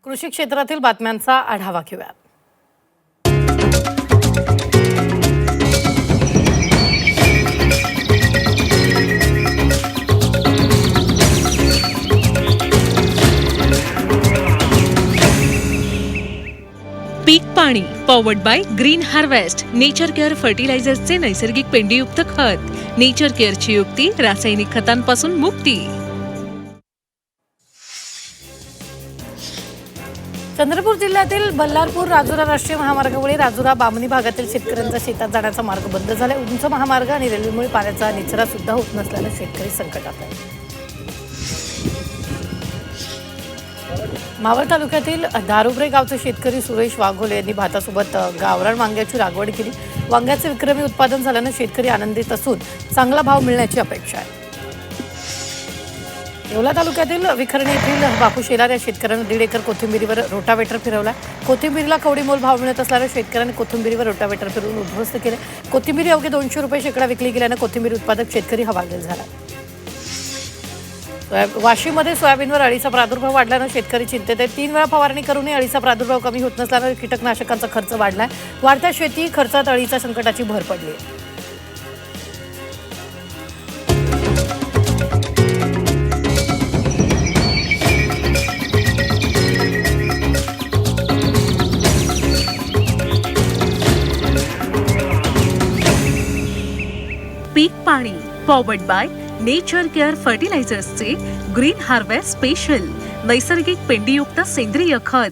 कृषी क्षेत्रातील बातम्यांचा आढावा घेऊया। पीक पाणी powered by Green Harvest, Nature Care फर्टिलायझर्सचे नैसर्गिक पेंडीयुक्त खत। नेचर केअरची युक्ती, रासायनिक खतांपासून मुक्ती। चंद्रपूर जिल्ह्यातील बल्लारपूर राजुरा राष्ट्रीय महामार्गामुळे राजुरा बामणी भागातील शेतकऱ्यांचा शेतात जाण्याचा मार्ग बंद झाला। उंच महामार्ग आणि रेल्वेमुळे पाण्याचा निचरा सुद्धा होत नसल्याने शेतकरी संकटात आहे। मावळ तालुक्यातील दारुब्रे गावचे शेतकरी सुरेश वाघोले यांनी भातासोबत गावरान वांग्याची लागवड केली। वांग्याचे विक्रमी उत्पादन झाल्याने शेतकरी आनंदित असून चांगला भाव मिळण्याची अपेक्षा आहे। येवला तालुक्यातील विखर्णी येथील बापू शेलार या शेतकऱ्यांनी 1.5 एकर कोथिंबिरीवर रोटावेटर फिरवला। कोथिंबिरीला कवडीमोल भाव मिळत असल्याने शेतकऱ्यांनी कोथिंबिरीवर रोटावेटर फिरवून उद्ध्वस्त केले। कोथिंबिरी अवघे 200 रुपये शेकडा विकली गेल्याने कोथिंबीर उत्पादक शेतकरी हवालदिल झाला। वाशीमध्ये सोयाबीनवर अळीचा प्रादुर्भाव वाढल्याने शेतकरी चिंतेत आहेत। 3 वेळा फवारणी करूनही अळीचा प्रादुर्भाव कमी होत नसल्याने कीटकनाशकांचा खर्च वाढलाय। वाढत्या शेती खर्चात अळीच्या संकटाची भर पडली आहे। पीक पाणी पॉवर्ड बाय नेचर केअर फर्टिलायझर्सचे ग्रीन हार्वेस्ट स्पेशल, नैसर्गिक पेंडीयुक्त सेंद्रिय खत।